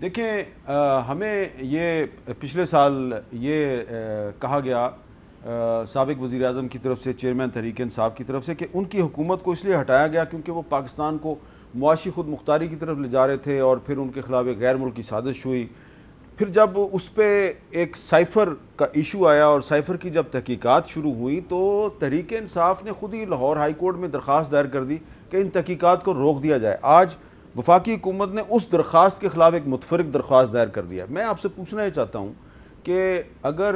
دیکھیں ہمیں یہ پچھلے سال یہ کہا گیا سابق وزیر اعظم کی طرف سے، چیئرمین تحریک انصاف کی طرف سے، کہ ان کی حکومت کو اس لیے ہٹایا گیا کیونکہ وہ پاکستان کو معاشی خود مختاری کی طرف لے جا رہے تھے، اور پھر ان کے خلاف ایک غیر ملکی سازش ہوئی۔ پھر جب اس پہ ایک سائفر کا ایشو آیا اور سائفر کی جب تحقیقات شروع ہوئی تو تحریک انصاف نے خود ہی لاہور ہائی کورٹ میں درخواست دائر کر دی کہ ان تحقیقات کو روک دیا جائے۔ آج وفاقی حکومت نے اس درخواست کے خلاف ایک متفرق درخواست دائر کر دیا۔ میں آپ سے پوچھنا یہ چاہتا ہوں کہ اگر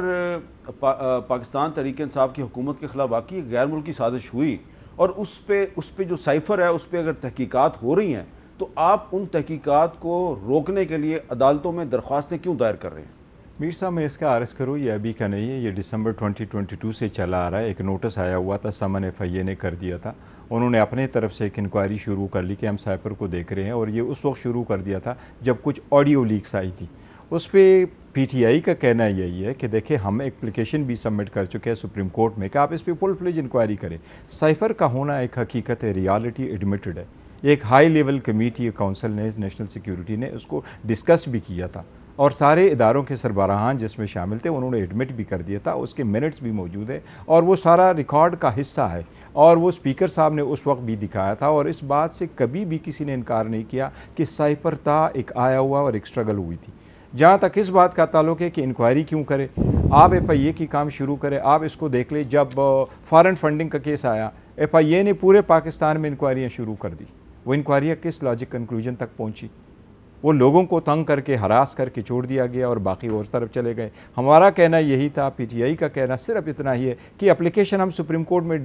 پاکستان تحریک انصاف کی حکومت کے خلاف واقعی ایک غیر ملکی سازش ہوئی اور اس پہ جو سائفر ہے اس پہ اگر تحقیقات ہو رہی ہیں تو آپ ان تحقیقات کو روکنے کے لیے عدالتوں میں درخواستیں کیوں دائر کر رہے ہیں؟ میر صاحب میں اس کا عرض کروں، یہ ابھی کا نہیں ہے، یہ دسمبر 2022 سے چلا آ رہا ہے۔ ایک نوٹس آیا ہوا تھا، سمن FIA نے کر دیا تھا، انہوں نے اپنے طرف سے ایک انکوائری شروع کر لی کہ ہم سائفر کو دیکھ رہے ہیں، اور یہ اس وقت شروع کر دیا تھا جب کچھ آڈیو لیکس آئی تھی۔ اس پہ PTI کا کہنا یہی ہے کہ دیکھیں ہم اپلیکیشن بھی سبمٹ کر چکے ہیں سپریم کورٹ میں کہ آپ اس پہ فل فلیج انکوائری کریں۔ سائفر کا ہونا ایک حقیقت ہے، ریالٹی ایڈمیٹڈ ہے۔ ایک ہائی لیول کمیٹی کونسل نے، نیشنل سیکیورٹی نے اس کو ڈسکس بھی کیا تھا، اور سارے اداروں کے سربراہان جس میں شامل تھے انہوں نے ایڈمٹ بھی کر دیا تھا، اس کے منٹس بھی موجود ہے اور وہ سارا ریکارڈ کا حصہ ہے، اور وہ اسپیکر صاحب نے اس وقت بھی دکھایا تھا، اور اس بات سے کبھی بھی کسی نے انکار نہیں کیا کہ سائفر تھا، ایک آیا ہوا اور ایک اسٹرگل ہوئی تھی۔ جہاں تک اس بات کا تعلق ہے کہ انکوائری کیوں کرے، آپ FIA کی کام شروع کریں۔ آپ اس کو دیکھ لیں، جب فارن فنڈنگ کا کیس آیا FIA نے پورے پاکستان میں انکوائریاں شروع کر دی۔ وہ انکوائریاں کس لاجک کنکلوژن تک پہنچی؟ وہ لوگوں کو تنگ کر کے، ہراس کر کے چھوڑ دیا گیا اور باقی اور طرف چلے گئے۔ ہمارا کہنا یہی تھا، PTI کا کہنا صرف اتنا ہی ہے کہ اپلیکیشن ہم سپریم کورٹ میں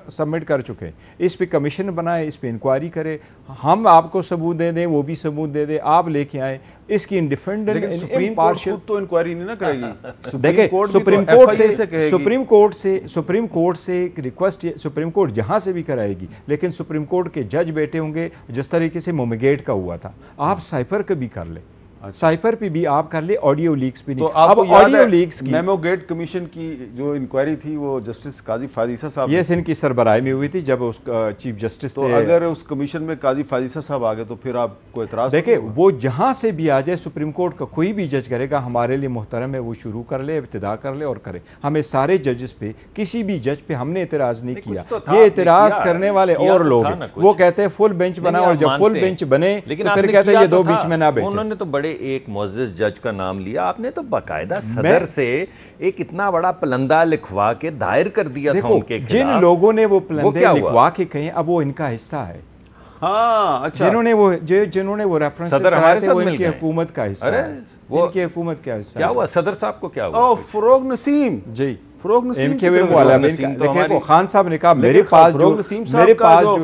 سبمٹ کر چکے ہیں، اس پہ کمیشن بنائے، اس پہ انکوائری کرے، ہم آپ کو ثبوت دے دیں، وہ بھی ثبوت دے دیں، آپ لے کے آئیں، اس کی انڈیپینڈنٹ سپریم کورٹ خود تو انکوائری نہیں نہ کرے گی۔ دیکھیں سپریم کورٹ سے ریکویسٹ، سپریم کورٹ جہاں سے بھی کرائے گی، لیکن سپریم کورٹ کے جج بیٹھے ہوں گے جس طریقے سے مومیگیٹ کا ہوا تھا۔ آپ سائفر بھی کر لیں، سائفر پہ بھی آپ کر لیں، آڈیو لیکس بھی نہیں۔ تو آپ کو یاد ہے میمو گیٹ کمیشن کی جو انکوائری تھی وہ جسٹس قاضی فاضل صاحب یہ ان کی سربراہی میں ہوئی تھی جب اس چیف جسٹس تو اگر اس کمیشن میں قاضی فاضل صاحب آ گئے تو پھر آپ کو اعتراض؟ دیکھیں وہ جہاں سے بھی آ جائے، سپریم کورٹ کا کوئی بھی جج کرے گا ہمارے لیے محترم ہے، وہ شروع کر لے، ابتدا کر لے اور کرے۔ ہمیں سارے ججز پہ، کسی بھی جج پہ ہم نے اعتراض نہیں کیا۔ یہ اعتراض کرنے والے اور لوگ ہیں، وہ کہتے ہیں فل بینچ بنا، اور جب فل بینچ بنے تو پھر کہتے ہیں یہ دو بیچ میں نہ بیٹھے۔ انہوں نے تو بڑے ایک معزز جج کا نام لیا، آپ نے تو باقاعدہ صدر سے ایک اتنا بڑا پلندہ لکھوا کے دائر کر دیا تھا ان کے خلاف۔ جن لوگوں نے وہ پلندے لکھوا کے کہیں، اب وہ ان کا حصہ ہے۔ ہاں اچھا، جنہوں نے وہ ریفرنس کرائے تھے وہ ان کی حکومت کا حصہ ہے۔ ان کی حکومت کا حصہ کیا ہوا؟ صدر صاحب کو کیا ہوا؟ فروغ نسیم، جی فروغ نسیم دیکھیں خان صاحب نے کہا میرے پاس جو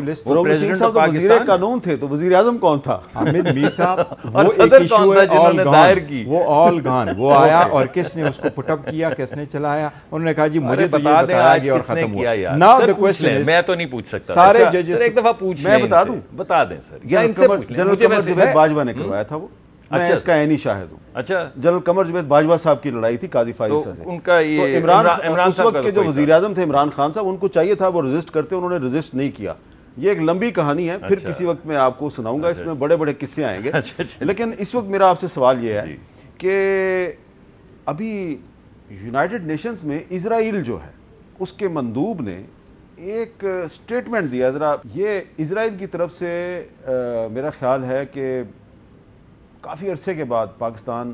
لسٹ، فروغ نسیم صاحب تو وزیر قانون تھے، تو وزیر اعظم کون تھا؟ حامد میر صاحب، وہ ایک ایشو ہے آل گان، وہ آل گان، وہ آیا اور کس نے اس کو پٹ اپ کیا، کس نے چلایا؟ انہوں نے کہا جی مجھے تو یہ بتایا گیا اور ختم ہوا۔ ناؤ دی کوسچن از، میں تو نہیں پوچھ سکتا، سارے ججز ایک دفعہ پوچھ لیں، میں بتا دوں، بتا دیں سر، یا ان سے پوچھ لیں۔ جنرل قمر جاوید باجوہ نے کروایا تھا، وہ میں اس کا عینی شاہد ہوں۔ اچھا، جنرل قمر جاوید باجوہ صاحب کی لڑائی تھی قاضی فاضل صاحب سے، ان کا یہ عمران اس وقت کے جو وزیر اعظم تھے عمران خان صاحب، ان کو چاہیے تھا وہ ریزسٹ کرتے، انہوں نے ریزسٹ نہیں کیا۔ یہ ایک لمبی کہانی ہے، پھر کسی وقت میں آپ کو سناؤں گا، اس میں بڑے بڑے قصے آئیں گے۔ لیکن اس وقت میرا آپ سے سوال یہ ہے کہ ابھی یونائٹڈ نیشنز میں اسرائیل جو ہے اس کے مندوب نے ایک سٹیٹمنٹ دیا، ذرا یہ اسرائیل کی طرف سے میرا خیال ہے کہ کافی عرصے کے بعد پاکستان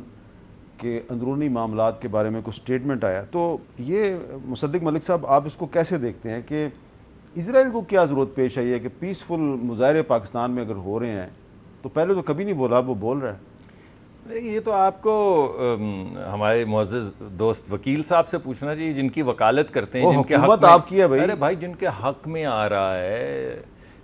کے اندرونی معاملات کے بارے میں کوئی سٹیٹمنٹ آیا، تو یہ مصدق ملک صاحب آپ اس کو کیسے دیکھتے ہیں کہ اسرائیل کو کیا ضرورت پیش آئی ہے کہ پیسفل مظاہرے پاکستان میں اگر ہو رہے ہیں تو پہلے تو کبھی نہیں بولا، وہ بول رہا ہے؟ یہ تو آپ کو ہمارے معزز دوست وکیل صاحب سے پوچھنا چاہیے جن کی وکالت کرتے ہیں، جن کے حق میں، آپ کی ہے بھائی، ارے بھائی جن کے حق میں آ رہا ہے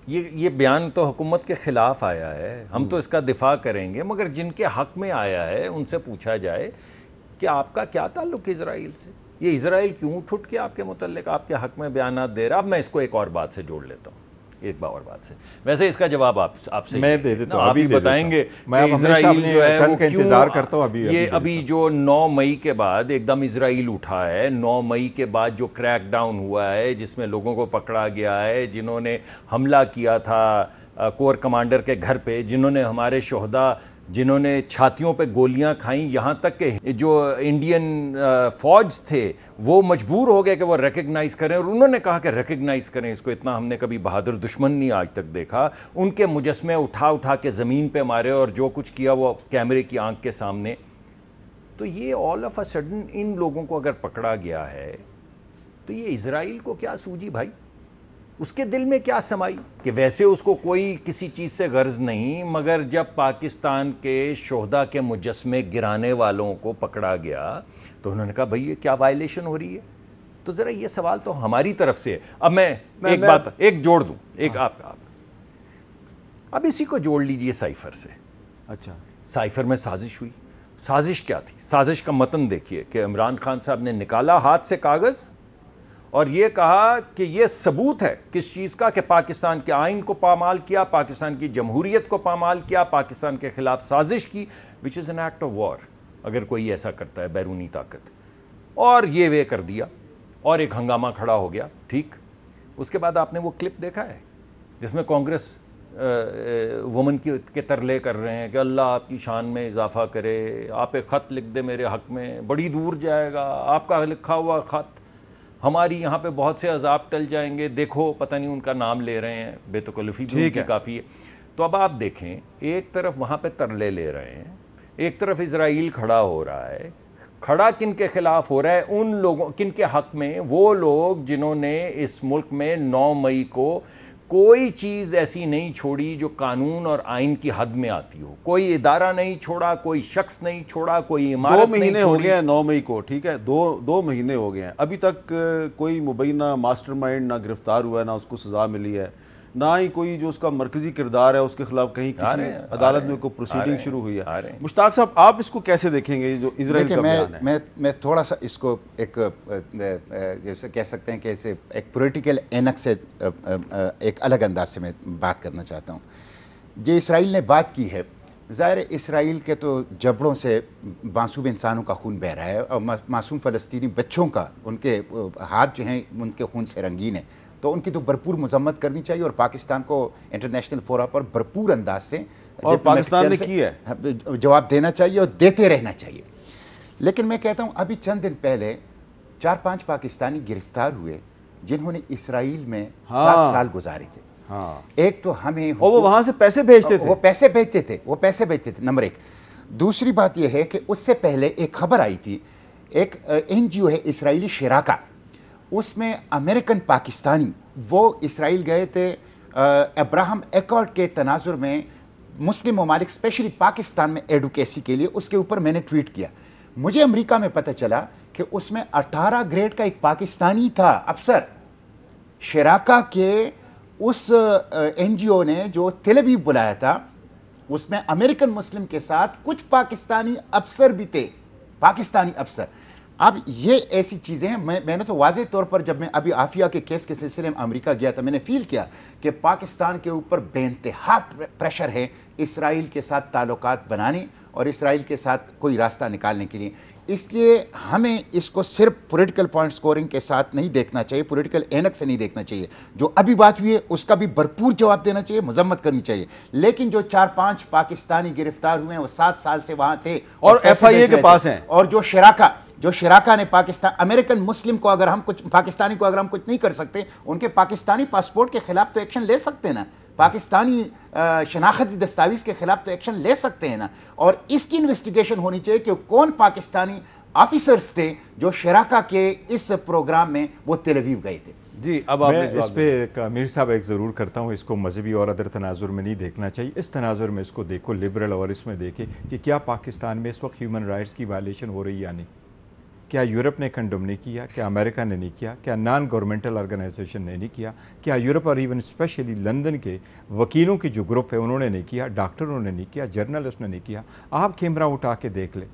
یہ بیان تو حکومت کے خلاف آیا ہے، ہم تو اس کا دفاع کریں گے، مگر جن کے حق میں آیا ہے ان سے پوچھا جائے کہ آپ کا کیا تعلق ہے اسرائیل سے، یہ اسرائیل کیوں اٹھ کے آپ کے متعلق آپ کے حق میں بیانات دے رہا۔ اب میں اس کو ایک اور بات سے جوڑ لیتا ہوں، ایک اور بات سے، ویسے اس کا جواب آپ سے میں دے دیتا ہوں، آپ ہی بتائیں گے میں اسرائیل جو ہے وہ انتظار کرتا ہوں۔ یہ ابھی جو 9 مئی کے بعد ایک دم اسرائیل اٹھا ہے، 9 مئی کے بعد جو کریک ڈاؤن ہوا ہے جس میں لوگوں کو پکڑا گیا ہے، جنہوں نے حملہ کیا تھا کور کمانڈر کے گھر پہ، جنہوں نے ہمارے شہداء جنہوں نے چھاتیوں پہ گولیاں کھائیں، یہاں تک کہ جو انڈین فوج تھے وہ مجبور ہو گئے کہ وہ ریکگنائز کریں، اور انہوں نے کہا کہ ریکگنائز کریں اس کو، اتنا ہم نے کبھی بہادر دشمن نہیں آج تک دیکھا۔ ان کے مجسمے اٹھا کے زمین پہ مارے اور جو کچھ کیا وہ کیمرے کی آنکھ کے سامنے۔ تو یہ آل آف اے سڈن ان لوگوں کو اگر پکڑا گیا ہے تو یہ اسرائیل کو کیا سوجی بھائی؟ اس کے دل میں کیا سمائی کہ ویسے اس کو کوئی کسی چیز سے غرض نہیں، مگر جب پاکستان کے شہداء کے مجسمے گرانے والوں کو پکڑا گیا تو انہوں نے کہا بھائی یہ کیا وائلیشن ہو رہی ہے؟ تو ذرا یہ سوال تو ہماری طرف سے ہے۔ اب میں ایک جوڑ دوں، ایک آپ اب اسی کو جوڑ لیجئے سائفر سے۔ اچھا، سائفر میں سازش ہوئی۔ سازش کیا تھی؟ سازش کا متن دیکھیے کہ عمران خان صاحب نے نکالا ہاتھ سے کاغذ اور یہ کہا کہ یہ ثبوت ہے کس چیز کا، کہ پاکستان کے آئین کو پامال کیا، پاکستان کی جمہوریت کو پامال کیا، پاکستان کے خلاف سازش کی، which is an act of war اگر کوئی ایسا کرتا ہے بیرونی طاقت، اور یہ کر دیا اور ایک ہنگامہ کھڑا ہو گیا۔ ٹھیک، اس کے بعد آپ نے وہ کلپ دیکھا ہے جس میں کانگریس وومن کے ترلے کر رہے ہیں کہ اللہ آپ کی شان میں اضافہ کرے، آپ ایک خط لکھ دے میرے حق میں، بڑی دور جائے گا، آپ کا لکھا ہوا خط، ہماری یہاں پہ بہت سے عذاب ٹل جائیں گے، دیکھو پتہ نہیں ان کا نام لے رہے ہیں، بے تکلفی بھی ان کی کافی ہے۔ تو اب آپ دیکھیں، ایک طرف وہاں پہ ترلے لے رہے ہیں، ایک طرف اسرائیل کھڑا ہو رہا ہے۔ کھڑا کن کے خلاف ہو رہا ہے؟ ان لوگوں، کن کے حق میں؟ وہ لوگ جنہوں نے اس ملک میں 9 مئی کو کوئی چیز ایسی نہیں چھوڑی جو قانون اور آئین کی حد میں آتی ہو، کوئی ادارہ نہیں چھوڑا، کوئی شخص نہیں چھوڑا، کوئی عمارت نہیں چھوڑی۔ 2 مہینے ہو گئے ہیں 9 مئی کو، ٹھیک ہے، دو مہینے ہو گئے ہیں، ابھی تک کوئی مبینہ ماسٹر مائنڈ نہ گرفتار ہوا ہے، نہ اس کو سزا ملی ہے، نہ ہی کوئی جو اس کا مرکزی کردار ہے اس کے خلاف کہیں کسی عدالت میں کوئی پروسیڈنگ شروع ہوئی ہے۔ مشتاق صاحب، آپ اس کو کیسے دیکھیں گے جو اسرائیل کا بیان ہے؟ میں تھوڑا سا اس کو ایک جیسے کہہ سکتے ہیں کہ اسے ایک پولیٹیکل اینک سے ایک الگ انداز سے میں بات کرنا چاہتا ہوں۔ جو اسرائیل نے بات کی ہے، ظاہر اسرائیل کے تو جبڑوں سے معصوم انسانوں کا خون بہہ رہا ہے، اور معصوم فلسطینی بچوں کا، ان کے ہاتھ جو ہیں ان کے خون سے رنگین ہیں، تو ان کی تو بھرپور مذمت کرنی چاہیے، اور پاکستان کو انٹرنیشنل فورا پر بھرپور انداز سے اور پاکستان نے کی ہے جواب دینا چاہیے اور دیتے رہنا چاہیے۔ لیکن میں کہتا ہوں ابھی چند دن پہلے 4-5 پاکستانی گرفتار ہوئے جنہوں نے اسرائیل میں 7 سال گزارے تھے۔ ایک تو ہمیں وہ وہاں سے پیسے بھیجتے تھے، وہ پیسے بھیجتے تھے، نمبر 1۔ دوسری بات یہ ہے کہ اس سے پہلے ایک خبر آئی تھی، ایک NGO ہے اسرائیلی شراکا، اس میں امریکن پاکستانی وہ اسرائیل گئے تھے ابراہم ایکارڈ کے تناظر میں مسلم ممالک اسپیشلی پاکستان میں ایڈوکیسی کے لیے۔ اس کے اوپر میں نے ٹویٹ کیا، مجھے امریکہ میں پتہ چلا کہ اس میں 18 گریڈ کا ایک پاکستانی تھا افسر، شراکا کے اس NGO نے جو تل ابیب بلایا تھا، اس میں امریکن مسلم کے ساتھ کچھ پاکستانی افسر بھی تھے، پاکستانی افسر۔ اب یہ ایسی چیزیں ہیں، میں نے تو واضح طور پر جب میں ابھی عافیہ کے کیس کے سلسلے میں امریکہ گیا تھا، میں نے فیل کیا کہ پاکستان کے اوپر بے انتہا پریشر ہے اسرائیل کے ساتھ تعلقات بنانے اور اسرائیل کے ساتھ کوئی راستہ نکالنے کے لیے۔ اس لیے ہمیں اس کو صرف پولیٹیکل پوائنٹ سکورنگ کے ساتھ نہیں دیکھنا چاہیے، پولیٹیکل اینک سے نہیں دیکھنا چاہیے۔ جو ابھی بات ہوئی ہے اس کا بھی بھرپور جواب دینا چاہیے، مذمت کرنی چاہیے۔ لیکن جو 4-5 پاکستانی گرفتار ہوئے ہیں وہ 7 سال سے وہاں تھے اور FIA کے پاس ہیں، اور جو شراکا نے پاکستان امریکن مسلم کو اگر ہم کچھ پاکستانی کو اگر ہم کچھ نہیں کر سکتے، ان کے پاکستانی پاسپورٹ کے خلاف تو ایکشن لے سکتے ہیں نا، پاکستانی شناختی دستاویز کے خلاف تو ایکشن لے سکتے ہیں نا۔ اور اس کی انویسٹیگیشن ہونی چاہیے کہ کون پاکستانی آفیسرز تھے جو شراکا کے اس پروگرام میں وہ تل ابیب گئے تھے۔ جی، اب آپ میں اس پہ میر صاحب ایک ضرور کرتا ہوں، اس کو مذہبی اور ادر تناظر میں نہیں دیکھنا چاہیے، اس تناظر میں اس کو دیکھو لبرل، اور اس میں دیکھیں کہ کیا پاکستان میں اس وقت ہیومن رائٹس کی وائلیشن ہو رہی یا نہیں۔ کیا یورپ نے کنڈم نہیں کیا؟ کیا امریکہ نے نہیں کیا؟ کیا نان گورنمنٹل آرگنائزیشن نے نہیں کیا؟ کیا یورپ اور ایون اسپیشلی لندن کے وکیلوں کی جو گروپ ہے انہوں نے نہیں کیا؟ ڈاکٹروں نے نہیں کیا؟ جرنلسٹ نے نہیں کیا؟ آپ کیمرہ اٹھا کے دیکھ لیں۔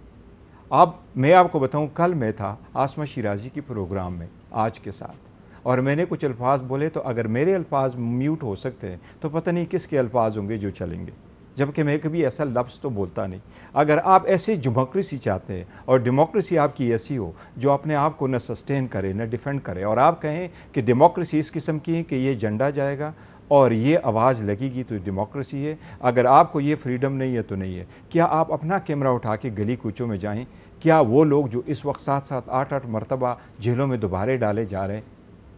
میں آپ کو بتاؤں، کل میں تھا آسمہ شیرازی کی پروگرام میں آج کے ساتھ، اور میں نے کچھ الفاظ بولے، تو اگر میرے الفاظ میوٹ ہو سکتے ہیں تو پتہ نہیں کس کے الفاظ ہوں گے جو چلیں گے، جبکہ میں کبھی ایسا لفظ تو بولتا نہیں۔ اگر آپ ایسے ڈیموکریسی چاہتے ہیں اور ڈیموکریسی آپ کی ایسی ہو جو اپنے آپ کو نہ سسٹین کرے نہ ڈیفینڈ کرے، اور آپ کہیں کہ ڈیموکریسی اس قسم کی ہے کہ یہ جھنڈا جائے گا اور یہ آواز لگے گی تو ڈیموکریسی ہے. اگر آپ کو یہ فریڈم نہیں ہے تو نہیں ہے. کیا آپ اپنا کیمرہ اٹھا کے گلی کوچوں میں جائیں؟ کیا وہ لوگ جو اس وقت 7-8 مرتبہ جیلوں میں دوبارے ڈالے جا رہے ہیں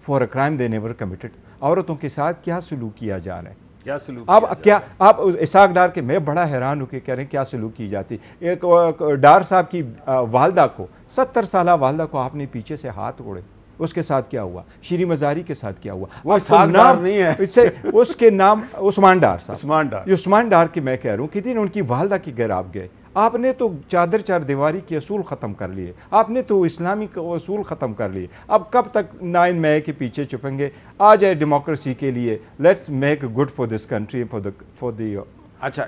for a crime they never committed, عورتوں کے ساتھ کیا سلوک کیا جا رہا ہے؟ کیا سلوک اب کیا آپ اسحاق ڈار کے، میں بڑا حیران ہوں کہ کہہ رہے ہیں کیا سلوک کی جاتی. ایک ڈار صاحب کی والدہ کو، 70 سالہ والدہ کو آپ نے پیچھے سے ہاتھ اوڑے، اس کے ساتھ کیا ہوا؟ شیری مزاری کے ساتھ کیا ہوا؟ وہ اسحاق ڈار نہیں ہے، اس کے نام عثمان ڈار صاحب. عثمان ڈار کی میں کہہ رہا ہوں کتنی ان کی والدہ کے گھر آپ گئے. آپ نے تو چادر چار دیواری کے اصول ختم کر لیے، آپ نے تو اسلامی اصول ختم کر لیے. اب کب تک 9 مئی کے پیچھے چھپیں گے؟ آ جائے ڈیموکریسی کے لیے. Let's make good for this country, for the اچھا.